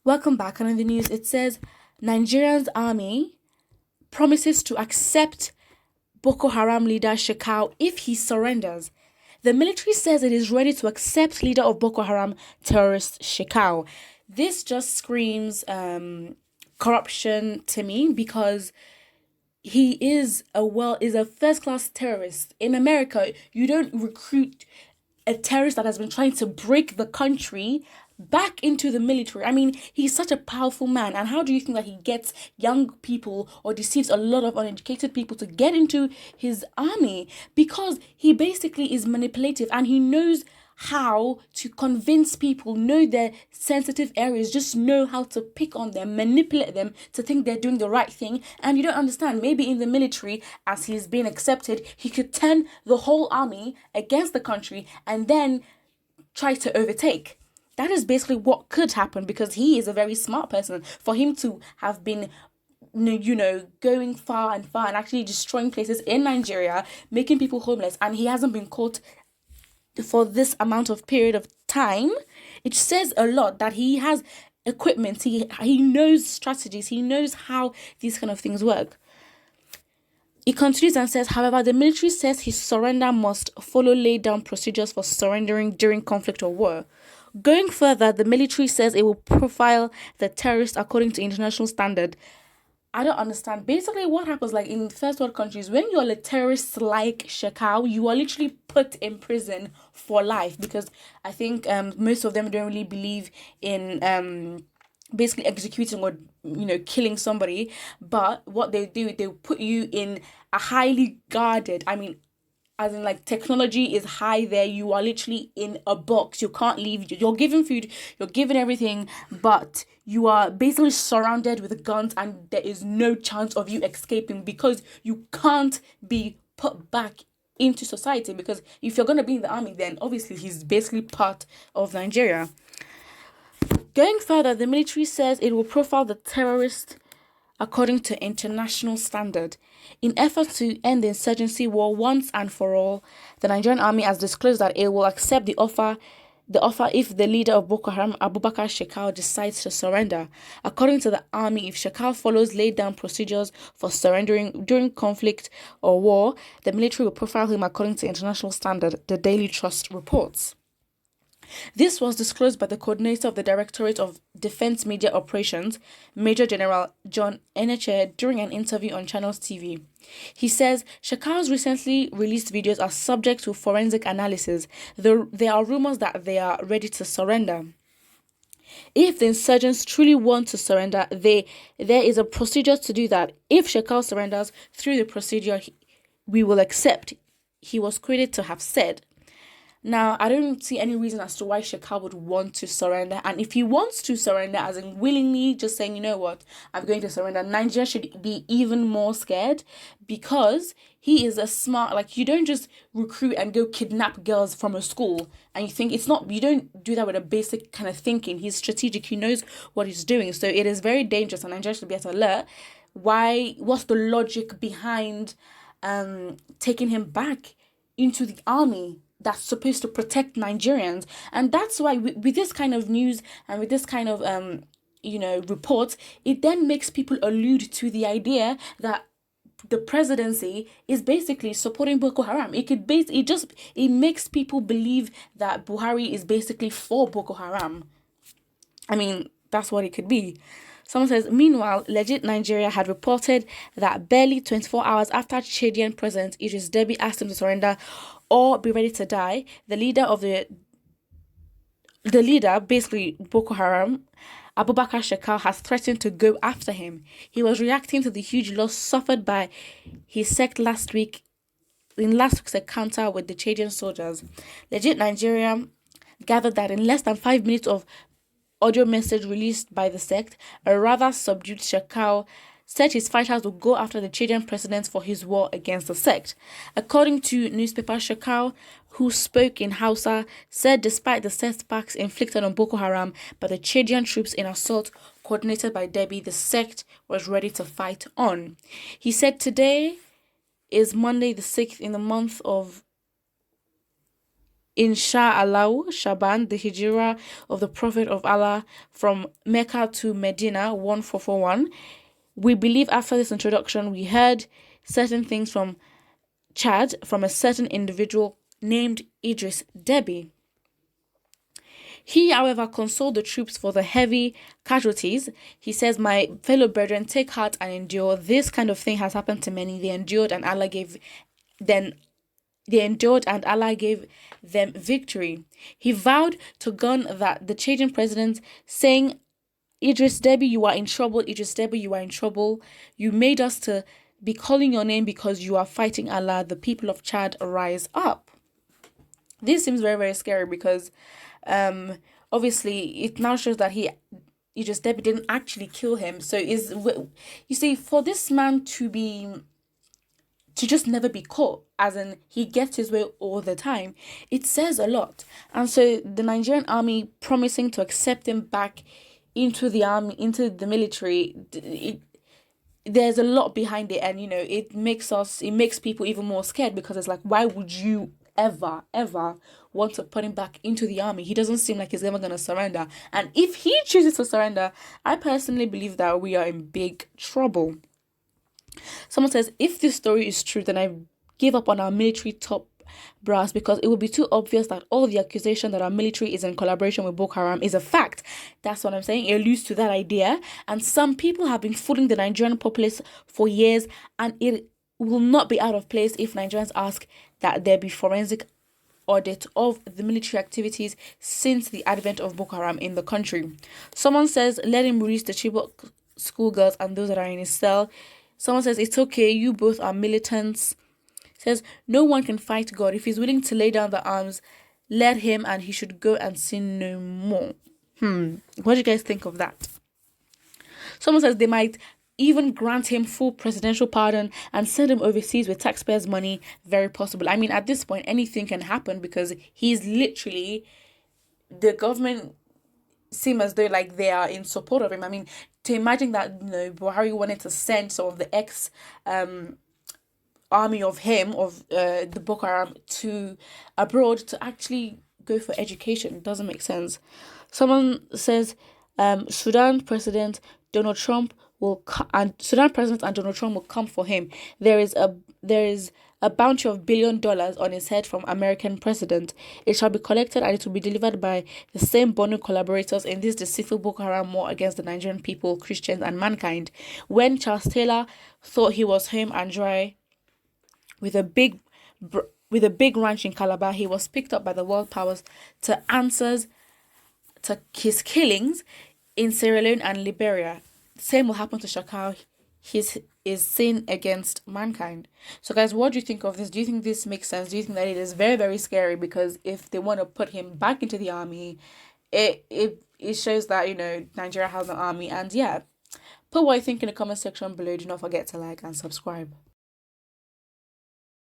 Welcome back. And in the news, it says Nigeria's army promises to accept Boko Haram leader Shekau if he surrenders. The military says it is ready to accept leader of Boko Haram terrorist Shekau. This just screams corruption to me because he is a first class terrorist. In America, you don't recruit a terrorist that has been trying to break the country back into the military. I mean, he's such a powerful man. And how do you think that he gets young people or deceives a lot of uneducated people to get into his army? Because he basically is manipulative and he knows how to convince people, know their sensitive areas, just know how to pick on them, manipulate them to think they're doing the right thing. And you don't understand, maybe in the military, as he's being accepted, he could turn the whole army against the country and then try to overtake. That is basically what could happen because he is a very smart person. For him to have been going far and far and actually destroying places in Nigeria, making people homeless, and he hasn't been caught for this amount of period of time, it says a lot that he has equipment, he knows strategies, he knows how these kind of things work. It continues and says, however, the military says his surrender must follow laid down procedures for surrendering during conflict or war. Going further, the military says it will profile the terrorist according to international standard. I don't understand. Basically, what happens like in first world countries, when you're a terrorist like Shekau, you are literally put in prison for life because I think most of them don't really believe in basically executing or killing somebody. But what they do, they put you in a highly guarded. I mean, as in like technology is high there, you are literally in a box, you can't leave, you're given food, you're given everything, but you are basically surrounded with guns and there is no chance of you escaping because you can't be put back into society. Because if you're going to be in the army, then obviously he's basically part of Nigeria. Going further, the military says it will profile the terrorist according to international standard. In efforts to end the insurgency war once and for all, the Nigerian army has disclosed that it will accept the offer if the leader of Boko Haram, Abubakar Shekau, decides to surrender. According to the army, if Shekau follows laid down procedures for surrendering during conflict or war, the military will profile him according to international standard, the Daily Trust reports. This was disclosed by the coordinator of the Directorate of Defense Media Operations, Major General John Eneche, during an interview on Channels TV. He says Shekau's recently released videos are subject to forensic analysis, though there are rumors that they are ready to surrender. If the insurgents truly want to surrender, there is a procedure to do that. If Shekau surrenders through the procedure, we will accept, he was quoted to have said. Now, I don't see any reason as to why Shekau would want to surrender. And if he wants to surrender, as in willingly just saying, you know what, I'm going to surrender, Nigeria should be even more scared because he is a smart, like, you don't just recruit and go kidnap girls from a school. And you think you don't do that with a basic kind of thinking. He's strategic, he knows what he's doing. So it is very dangerous and Nigeria should be at alert. What's the logic behind taking him back into the army that's supposed to protect Nigerians? And that's why with this kind of news and with this kind of reports, it then makes people allude to the idea that the presidency is basically supporting Boko Haram. It makes people believe that Buhari is basically for Boko Haram. I mean, that's what it could be. Someone says, meanwhile, Legit Nigeria had reported that barely 24 hours after Chadian President Idris Deby asked him to surrender or be ready to die, the leader, basically Boko Haram, Abubakar Shekau, has threatened to go after him. He was reacting to the huge loss suffered by his sect last week's encounter with the Chadian soldiers. Legit Nigeria gathered that in less than 5 minutes of audio message released by the sect, a rather subdued Shekau said his fighters would go after the Chadian president for his war against the sect. According to newspaper, Shekau, who spoke in Hausa, said despite the setbacks inflicted on Boko Haram by the Chadian troops in assault coordinated by Deby, the sect was ready to fight on. He said today is Monday the 6th in the month of in Shah Alau Shaban, the Hijrah of the Prophet of Allah from Mecca to Medina 1441. We believe after this introduction, we heard certain things from Chad from a certain individual named Idris Deby. He, however, consoled the troops for the heavy casualties. He says, "My fellow brethren, take heart and endure. This kind of thing has happened to many. They endured, and Allah gave them victory." He vowed to gun that the changing president, saying, "Idris Deby, you are in trouble. Idris Deby, you are in trouble. You made us to be calling your name because you are fighting Allah. The people of Chad, rise up." This seems very, very scary because obviously it now shows that Idris Deby didn't actually kill him. So you see, for this man to just never be caught, as in he gets his way all the time, it says a lot. And so the Nigerian army promising to accept him back into the army, into the military, there's a lot behind it, and it makes people even more scared, because it's like, why would you ever want to put him back into the army? He doesn't seem like he's ever going to surrender, and if he chooses to surrender, I personally believe that we are in big trouble. Someone says, if this story is true, then I give up on our military top brass, because it will be too obvious that all the accusation that our military is in collaboration with Boko Haram is a fact. That's what I'm saying. It alludes to that idea, and some people have been fooling the Nigerian populace for years, and it will not be out of place if Nigerians ask that there be forensic audit of the military activities since the advent of Boko Haram in the country. Someone says, let him release the Chibok schoolgirls and those that are in his cell. Someone says, it's okay, you both are militants. Says, no one can fight God. If he's willing to lay down the arms, let him, and he should go and sin no more. What do you guys think of that? Someone says they might even grant him full presidential pardon and send him overseas with taxpayers' money. Very possible. I mean, at this point, anything can happen, because he's literally, the government seem as though like they are in support of him. I mean, to imagine that Buhari wanted to send some of the ex army of the Boko Haram to abroad to actually go for education. It doesn't make sense. Someone says Sudan President and Donald Trump will come for him. There is a bounty of $1 billion on his head from American president. It shall be collected, and it will be delivered by the same Bono collaborators in this deceitful Boko Haram war against the Nigerian people, Christians, and mankind. When Charles Taylor thought he was home and dry with a big ranch in Calabar, he was picked up by the world powers to answers to his killings in Sierra Leone and Liberia. Same will happen to Shekau. His is sin against mankind. So guys, what do you think of this? Do you think this makes sense? Do you think that it is very, very scary? Because if they want to put him back into the army, it shows that Nigeria has an army. And yeah, put what you think in the comment section below. Do not forget to like and subscribe.